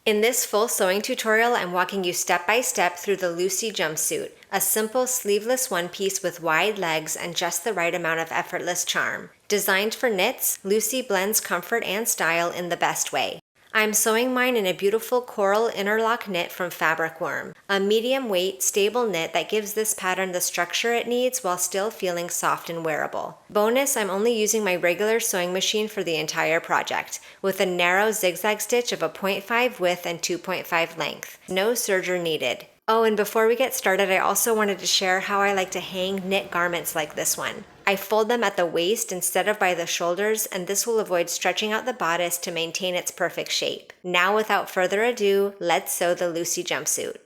In this full sewing tutorial, I'm walking you step by step through the Lucy Jumpsuit, a simple sleeveless one-piece with wide legs and just the right amount of effortless charm. Designed for knits, Lucy blends comfort and style in the best way. I'm sewing mine in a beautiful coral interlock knit from Fabric Worm, a medium weight, stable knit that gives this pattern the structure it needs while still feeling soft and wearable. Bonus, I'm only using my regular sewing machine for the entire project, with a narrow zigzag stitch of a 0.5 width and 2.5 length. No serger needed. Oh, and before we get started, I also wanted to share how I like to hang knit garments like this one. I fold them at the waist instead of by the shoulders, and this will avoid stretching out the bodice to maintain its perfect shape. Now, without further ado, let's sew the Lucy Jumpsuit.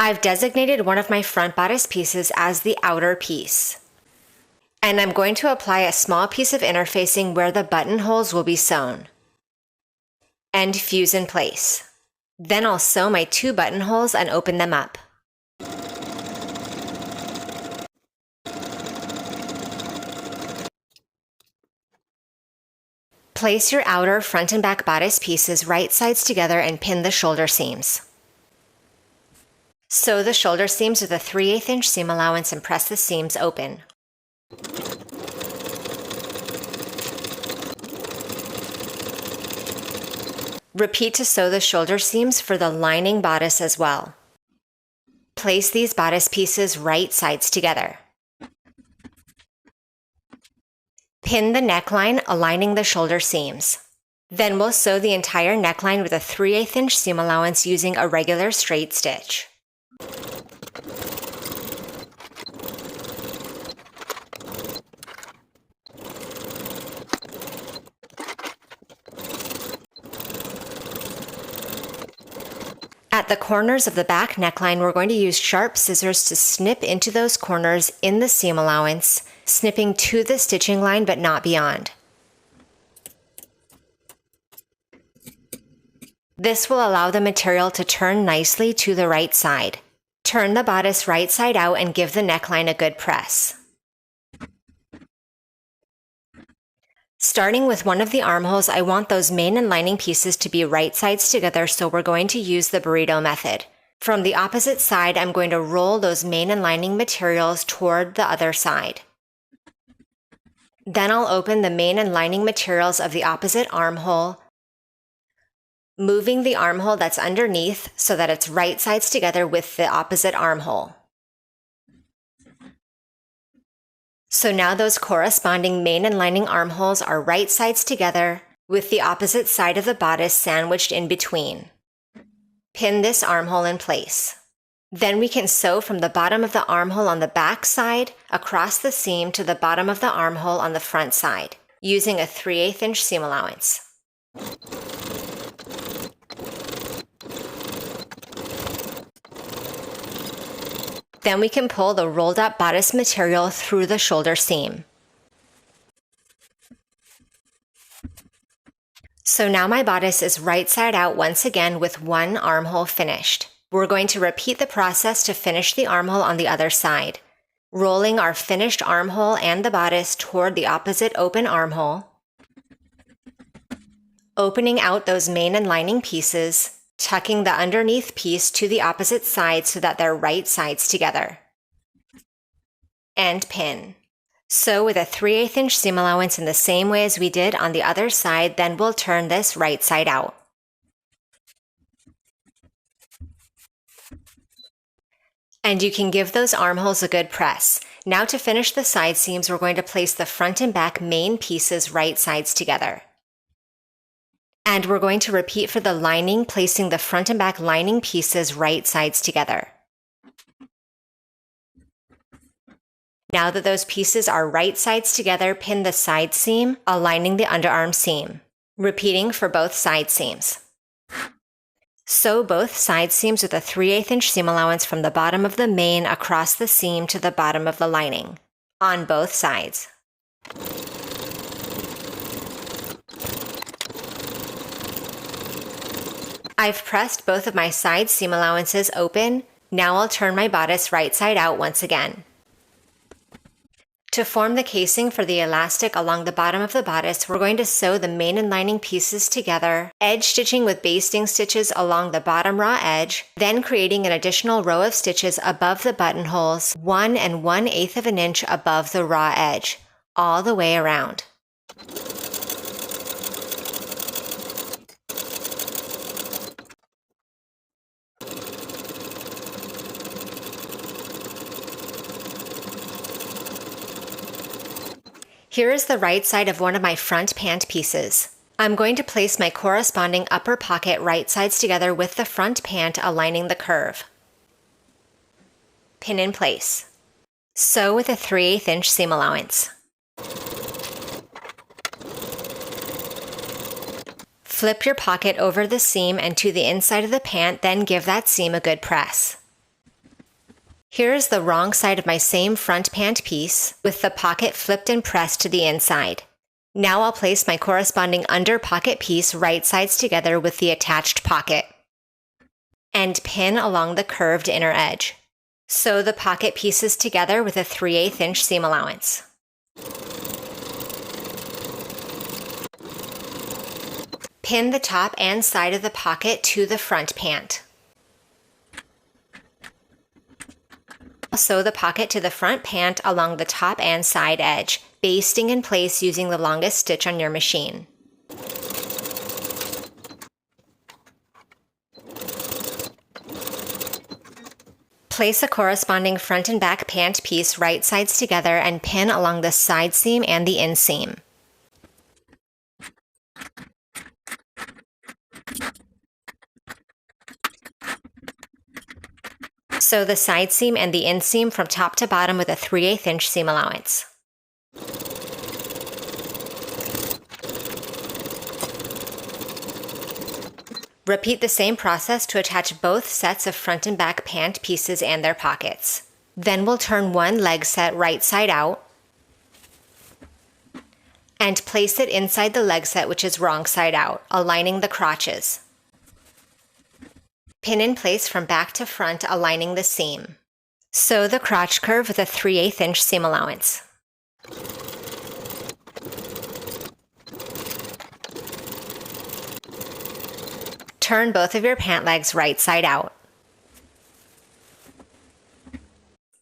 I've designated one of my front bodice pieces as the outer piece. And I'm going to apply a small piece of interfacing where the buttonholes will be sewn. And fuse in place. Then I'll sew my 2 buttonholes and open them up. Place your outer front and back bodice pieces right sides together and pin the shoulder seams. Sew the shoulder seams with a 3/8 inch seam allowance and press the seams open. Repeat to sew the shoulder seams for the lining bodice as well. Place these bodice pieces right sides together. Pin the neckline, aligning the shoulder seams. Then we'll sew the entire neckline with a 3/8 inch seam allowance using a regular straight stitch. At the corners of the back neckline, we're going to use sharp scissors to snip into those corners in the seam allowance, snipping to the stitching line but not beyond. This will allow the material to turn nicely to the right side. Turn the bodice right side out and give the neckline a good press. Starting with one of the armholes, I want those main and lining pieces to be right sides together, so we're going to use the burrito method. From the opposite side, I'm going to roll those main and lining materials toward the other side. Then I'll open the main and lining materials of the opposite armhole, moving the armhole that's underneath so that it's right sides together with the opposite armhole. So now those corresponding main and lining armholes are right sides together with the opposite side of the bodice sandwiched in between. Pin this armhole in place. Then we can sew from the bottom of the armhole on the back side across the seam to the bottom of the armhole on the front side, using a 3/8 inch seam allowance. Then we can pull the rolled up bodice material through the shoulder seam. So now my bodice is right side out once again with one armhole finished. We're going to repeat the process to finish the armhole on the other side, rolling our finished armhole and the bodice toward the opposite open armhole, opening out those main and lining pieces, tucking the underneath piece to the opposite side so that they're right sides together. And pin. Sew with a 3/8 inch seam allowance in the same way as we did on the other side, then we'll turn this right side out. And you can give those armholes a good press. Now to finish the side seams, we're going to place the front and back main pieces right sides together. And we're going to repeat for the lining, placing the front and back lining pieces right sides together. Now that those pieces are right sides together, pin the side seam, aligning the underarm seam. Repeating for both side seams. Sew both side seams with a 3/8 inch seam allowance from the bottom of the main across the seam to the bottom of the lining, on both sides. I've pressed both of my side seam allowances open. Now I'll turn my bodice right side out once again. To form the casing for the elastic along the bottom of the bodice, we're going to sew the main and lining pieces together, edge stitching with basting stitches along the bottom raw edge, then creating an additional row of stitches above the buttonholes, 1 1/8 of an inch above the raw edge, all the way around. Here is the right side of one of my front pant pieces. I'm going to place my corresponding upper pocket right sides together with the front pant aligning the curve. Pin in place. Sew with a 3/8 inch seam allowance. Flip your pocket over the seam and to the inside of the pant, then give that seam a good press. Here is the wrong side of my same front pant piece, with the pocket flipped and pressed to the inside. Now I'll place my corresponding under pocket piece right sides together with the attached pocket, and pin along the curved inner edge. Sew the pocket pieces together with a 3/8 inch seam allowance. Pin the top and side of the pocket to the front pant. Sew the pocket to the front pant along the top and side edge, basting in place using the longest stitch on your machine. Place a corresponding front and back pant piece right sides together and pin along the side seam and the inseam. Sew the side seam and the inseam from top to bottom with a 3/8 inch seam allowance. Repeat the same process to attach both sets of front and back pant pieces and their pockets. Then we'll turn one leg set right side out and place it inside the leg set, which is wrong side out, aligning the crotches. Pin in place from back to front, aligning the seam. Sew the crotch curve with a 3/8 inch seam allowance. Turn both of your pant legs right side out.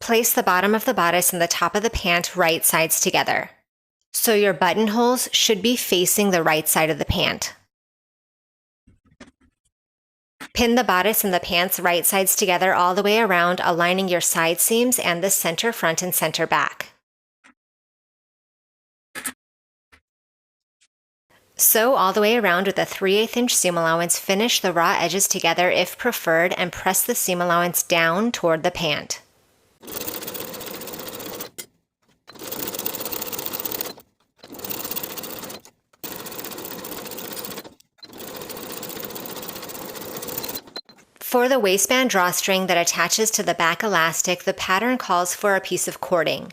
Place the bottom of the bodice and the top of the pant right sides together. So your buttonholes should be facing the right side of the pant. Pin the bodice and the pants right sides together all the way around, aligning your side seams and the center front and center back. Sew all the way around with a 3/8 inch seam allowance. Finish the raw edges together if preferred and press the seam allowance down toward the pant. For the waistband drawstring that attaches to the back elastic, the pattern calls for a piece of cording.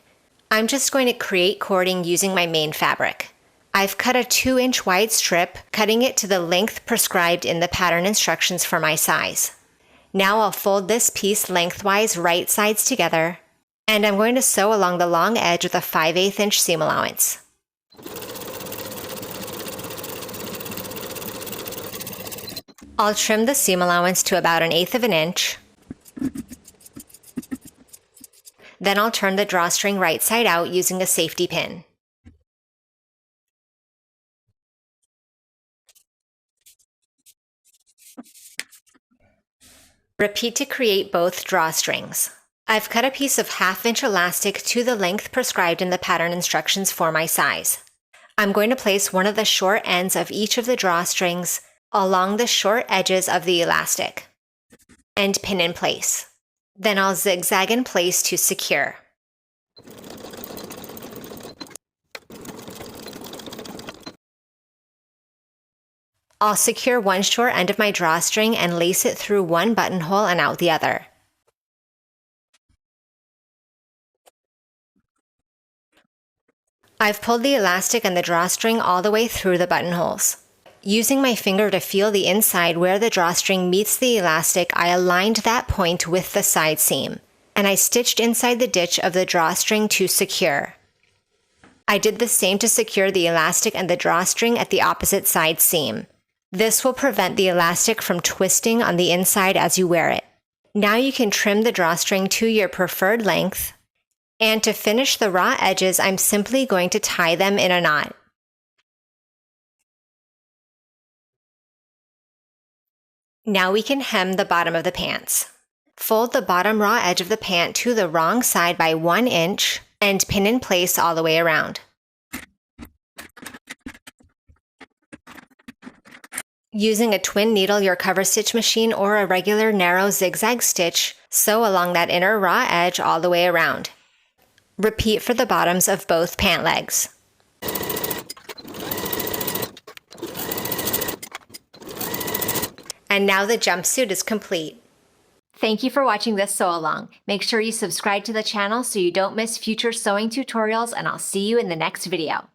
I'm just going to create cording using my main fabric. I've cut a 2-inch wide strip, cutting it to the length prescribed in the pattern instructions for my size. Now I'll fold this piece lengthwise right sides together, and I'm going to sew along the long edge with a 5/8 inch seam allowance. I'll trim the seam allowance to about 1/8 of an inch. Then I'll turn the drawstring right side out using a safety pin. Repeat to create both drawstrings. I've cut a piece of 1/2 inch elastic to the length prescribed in the pattern instructions for my size. I'm going to place one of the short ends of each of the drawstrings along the short edges of the elastic and pin in place. Then I'll zigzag in place to secure. I'll secure one short end of my drawstring and lace it through one buttonhole and out the other. I've pulled the elastic and the drawstring all the way through the buttonholes. Using my finger to feel the inside where the drawstring meets the elastic, I aligned that point with the side seam, and I stitched inside the ditch of the drawstring to secure. I did the same to secure the elastic and the drawstring at the opposite side seam. This will prevent the elastic from twisting on the inside as you wear it. Now you can trim the drawstring to your preferred length. And to finish the raw edges, I'm simply going to tie them in a knot. Now we can hem the bottom of the pants. Fold the bottom raw edge of the pant to the wrong side by 1 inch and pin in place all the way around. Using a twin needle, your cover stitch machine, or a regular narrow zigzag stitch, sew along that inner raw edge all the way around. Repeat for the bottoms of both pant legs. And now the jumpsuit is complete. Thank you for watching this sew along. Make sure you subscribe to the channel so you don't miss future sewing tutorials, and I'll see you in the next video.